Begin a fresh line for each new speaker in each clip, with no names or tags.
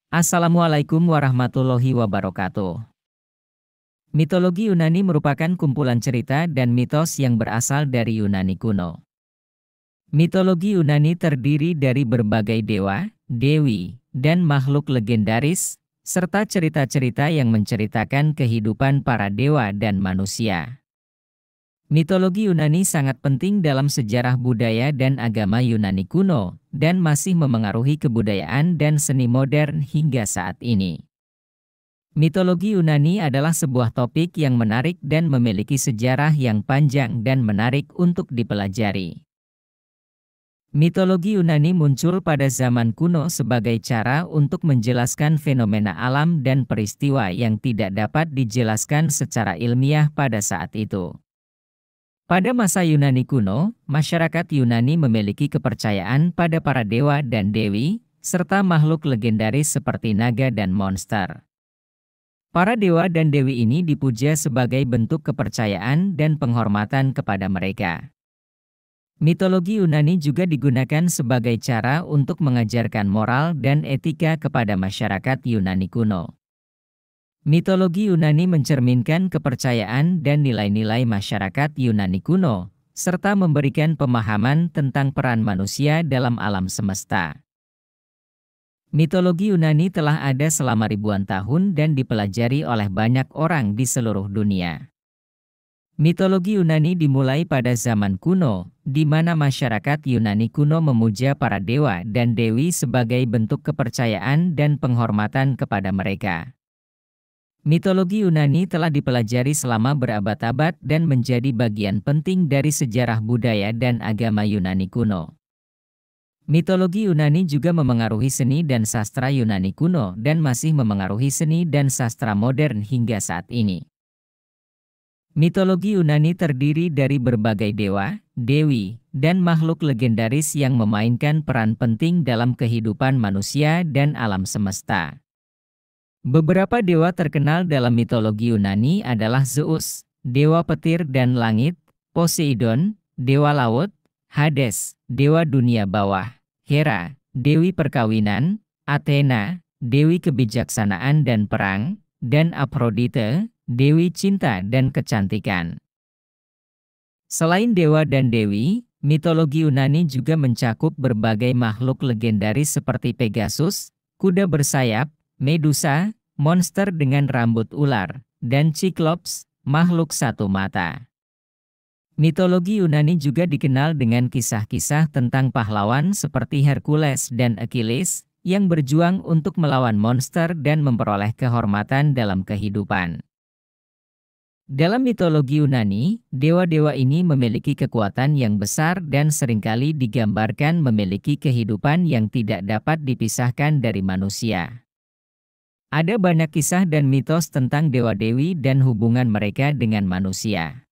Assalamualaikum warahmatullahi wabarakatuh. Mitologi Yunani merupakan kumpulan cerita dan mitos yang berasal dari Yunani kuno. Mitologi Yunani terdiri dari berbagai dewa, dewi, dan makhluk legendaris, serta cerita-cerita yang menceritakan kehidupan para dewa dan manusia. Mitologi Yunani sangat penting dalam sejarah budaya dan agama Yunani kuno, dan masih memengaruhi kebudayaan dan seni modern hingga saat ini. Mitologi Yunani adalah sebuah topik yang menarik dan memiliki sejarah yang panjang dan menarik untuk dipelajari. Mitologi Yunani muncul pada zaman kuno sebagai cara untuk menjelaskan fenomena alam dan peristiwa yang tidak dapat dijelaskan secara ilmiah pada saat itu. Pada masa Yunani kuno, masyarakat Yunani memiliki kepercayaan pada para dewa dan dewi, serta makhluk legendaris seperti naga dan monster. Para dewa dan dewi ini dipuja sebagai bentuk kepercayaan dan penghormatan kepada mereka. Mitologi Yunani juga digunakan sebagai cara untuk mengajarkan moral dan etika kepada masyarakat Yunani kuno. Mitologi Yunani mencerminkan kepercayaan dan nilai-nilai masyarakat Yunani kuno, serta memberikan pemahaman tentang peran manusia dalam alam semesta. Mitologi Yunani telah ada selama ribuan tahun dan dipelajari oleh banyak orang di seluruh dunia. Mitologi Yunani dimulai pada zaman kuno, di mana masyarakat Yunani kuno memuja para dewa dan dewi sebagai bentuk kepercayaan dan penghormatan kepada mereka. Mitologi Yunani telah dipelajari selama berabad-abad dan menjadi bagian penting dari sejarah budaya dan agama Yunani kuno. Mitologi Yunani juga memengaruhi seni dan sastra Yunani kuno dan masih memengaruhi seni dan sastra modern hingga saat ini. Mitologi Yunani terdiri dari berbagai dewa, dewi, dan makhluk legendaris yang memainkan peran penting dalam kehidupan manusia dan alam semesta. Beberapa dewa terkenal dalam mitologi Yunani adalah Zeus, dewa petir dan langit, Poseidon, dewa laut, Hades, dewa dunia bawah, Hera, dewi perkawinan, Athena, dewi kebijaksanaan dan perang, dan Aphrodite, dewi cinta dan kecantikan. Selain dewa dan dewi, mitologi Yunani juga mencakup berbagai makhluk legendaris seperti Pegasus, kuda bersayap, Medusa, monster dengan rambut ular, dan Cyclops, makhluk satu mata. Mitologi Yunani juga dikenal dengan kisah-kisah tentang pahlawan seperti Hercules dan Achilles, yang berjuang untuk melawan monster dan memperoleh kehormatan dalam kehidupan. Dalam mitologi Yunani, dewa-dewa ini memiliki kekuatan yang besar dan seringkali digambarkan memiliki kehidupan yang tidak dapat dipisahkan dari manusia. Ada banyak kisah dan mitos tentang dewa-dewi dan hubungan mereka dengan manusia.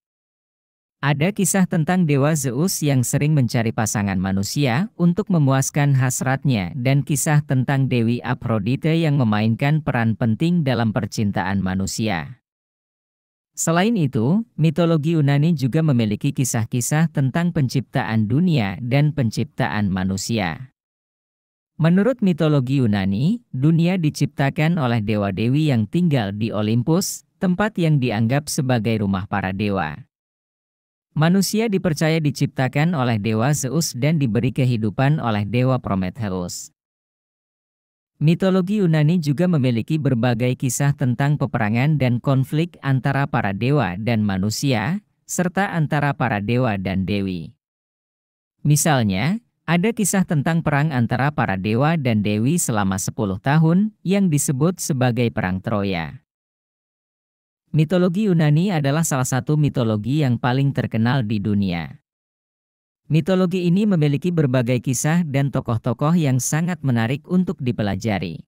Ada kisah tentang Dewa Zeus yang sering mencari pasangan manusia untuk memuaskan hasratnya dan kisah tentang Dewi Aphrodite yang memainkan peran penting dalam percintaan manusia. Selain itu, mitologi Yunani juga memiliki kisah-kisah tentang penciptaan dunia dan penciptaan manusia. Menurut mitologi Yunani, dunia diciptakan oleh dewa-dewi yang tinggal di Olympus, tempat yang dianggap sebagai rumah para dewa. Manusia dipercaya diciptakan oleh dewa Zeus dan diberi kehidupan oleh dewa Prometheus. Mitologi Yunani juga memiliki berbagai kisah tentang peperangan dan konflik antara para dewa dan manusia, serta antara para dewa dan dewi. Misalnya, ada kisah tentang perang antara para dewa dan dewi selama 10 tahun yang disebut sebagai Perang Troya. Mitologi Yunani adalah salah satu mitologi yang paling terkenal di dunia. Mitologi ini memiliki berbagai kisah dan tokoh-tokoh yang sangat menarik untuk dipelajari.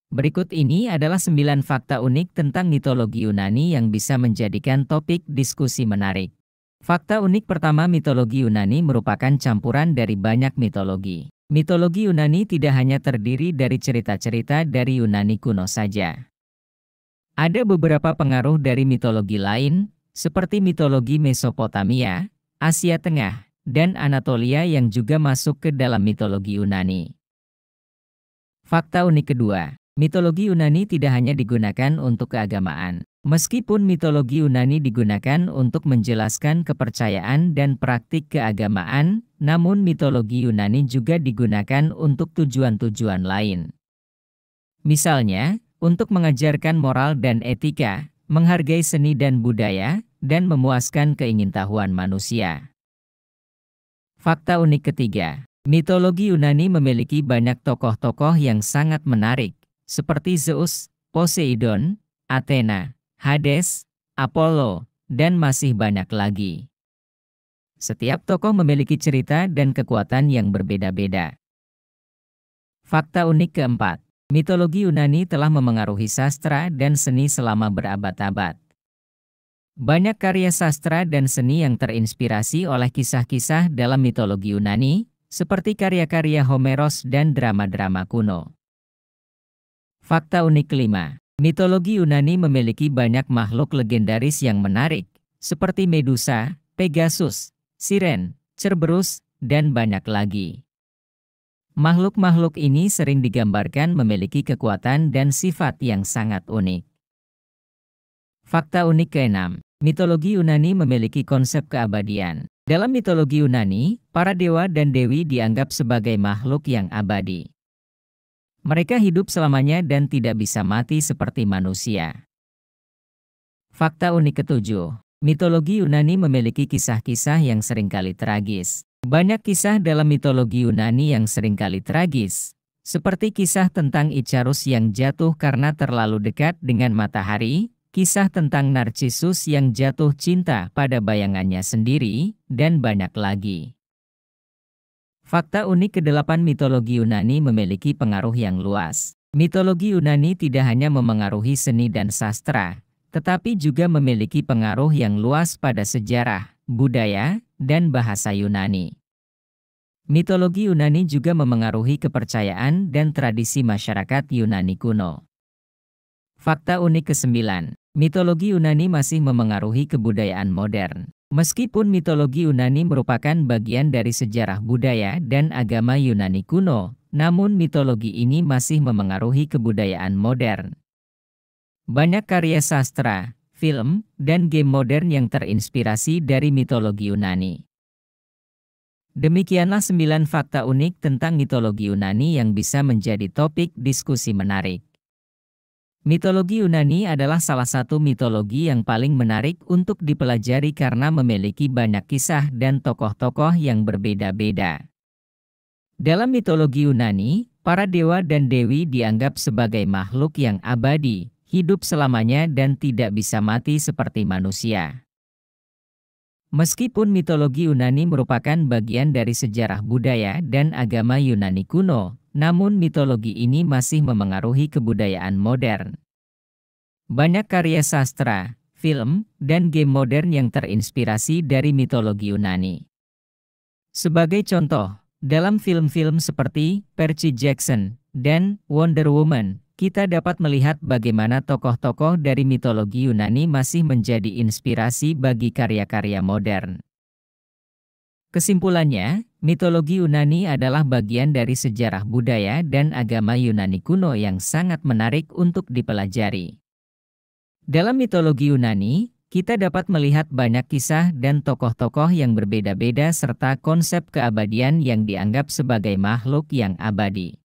Berikut ini adalah 9 fakta unik tentang mitologi Yunani yang bisa menjadikan topik diskusi menarik. Fakta unik pertama, mitologi Yunani merupakan campuran dari banyak mitologi. Mitologi Yunani tidak hanya terdiri dari cerita-cerita dari Yunani kuno saja. Ada beberapa pengaruh dari mitologi lain, seperti mitologi Mesopotamia, Asia Tengah, dan Anatolia yang juga masuk ke dalam mitologi Yunani. Fakta unik kedua, mitologi Yunani tidak hanya digunakan untuk keagamaan. Meskipun mitologi Yunani digunakan untuk menjelaskan kepercayaan dan praktik keagamaan, namun mitologi Yunani juga digunakan untuk tujuan-tujuan lain. Misalnya, untuk mengajarkan moral dan etika, menghargai seni dan budaya, dan memuaskan keingintahuan manusia. Fakta unik ketiga, mitologi Yunani memiliki banyak tokoh-tokoh yang sangat menarik, seperti Zeus, Poseidon, Athena, Hades, Apollo, dan masih banyak lagi. Setiap tokoh memiliki cerita dan kekuatan yang berbeda-beda. Fakta unik keempat, mitologi Yunani telah memengaruhi sastra dan seni selama berabad-abad. Banyak karya sastra dan seni yang terinspirasi oleh kisah-kisah dalam mitologi Yunani, seperti karya-karya Homeros dan drama-drama kuno. Fakta unik kelima, mitologi Yunani memiliki banyak makhluk legendaris yang menarik, seperti Medusa, Pegasus, Siren, Cerberus, dan banyak lagi. Makhluk-makhluk ini sering digambarkan memiliki kekuatan dan sifat yang sangat unik. Fakta unik keenam, mitologi Yunani memiliki konsep keabadian. Dalam mitologi Yunani, para dewa dan dewi dianggap sebagai makhluk yang abadi. Mereka hidup selamanya dan tidak bisa mati seperti manusia. Fakta unik ketujuh, mitologi Yunani memiliki kisah-kisah yang seringkali tragis. Banyak kisah dalam mitologi Yunani yang seringkali tragis, seperti kisah tentang Icarus yang jatuh karena terlalu dekat dengan matahari, kisah tentang Narcissus yang jatuh cinta pada bayangannya sendiri, dan banyak lagi. Fakta unik ke-8, mitologi Yunani memiliki pengaruh yang luas. Mitologi Yunani tidak hanya memengaruhi seni dan sastra, tetapi juga memiliki pengaruh yang luas pada sejarah, budaya, dan bahasa Yunani. Mitologi Yunani juga memengaruhi kepercayaan dan tradisi masyarakat Yunani kuno. Fakta unik ke-9, mitologi Yunani masih memengaruhi kebudayaan modern. Meskipun mitologi Yunani merupakan bagian dari sejarah budaya dan agama Yunani kuno, namun mitologi ini masih memengaruhi kebudayaan modern. Banyak karya sastra, film, dan game modern yang terinspirasi dari mitologi Yunani. Demikianlah 9 fakta unik tentang mitologi Yunani yang bisa menjadi topik diskusi menarik. Mitologi Yunani adalah salah satu mitologi yang paling menarik untuk dipelajari karena memiliki banyak kisah dan tokoh-tokoh yang berbeda-beda. Dalam mitologi Yunani, para dewa dan dewi dianggap sebagai makhluk yang abadi, hidup selamanya dan tidak bisa mati seperti manusia. Meskipun mitologi Yunani merupakan bagian dari sejarah budaya dan agama Yunani kuno, namun mitologi ini masih memengaruhi kebudayaan modern. Banyak karya sastra, film, dan game modern yang terinspirasi dari mitologi Yunani. Sebagai contoh, dalam film-film seperti Percy Jackson dan Wonder Woman, kita dapat melihat bagaimana tokoh-tokoh dari mitologi Yunani masih menjadi inspirasi bagi karya-karya modern. Kesimpulannya, mitologi Yunani adalah bagian dari sejarah budaya dan agama Yunani kuno yang sangat menarik untuk dipelajari. Dalam mitologi Yunani, kita dapat melihat banyak kisah dan tokoh-tokoh yang berbeda-beda serta konsep keabadian yang dianggap sebagai makhluk yang abadi.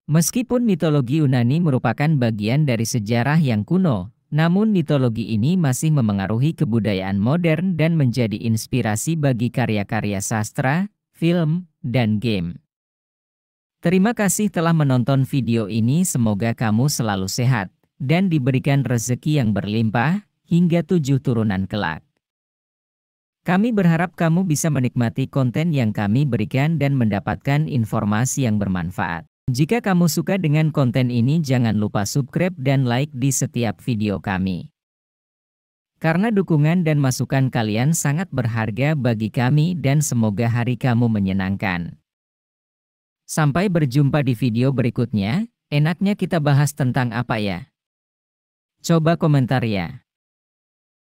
Meskipun mitologi Yunani merupakan bagian dari sejarah yang kuno, namun mitologi ini masih memengaruhi kebudayaan modern dan menjadi inspirasi bagi karya-karya sastra, film, dan game. Terima kasih telah menonton video ini, semoga kamu selalu sehat dan diberikan rezeki yang berlimpah hingga 7 turunan kelak. Kami berharap kamu bisa menikmati konten yang kami berikan dan mendapatkan informasi yang bermanfaat. Jika kamu suka dengan konten ini, jangan lupa subscribe dan like di setiap video kami. Karena dukungan dan masukan kalian sangat berharga bagi kami dan semoga hari kamu menyenangkan. Sampai berjumpa di video berikutnya. Enaknya kita bahas tentang apa ya? Coba komentar ya.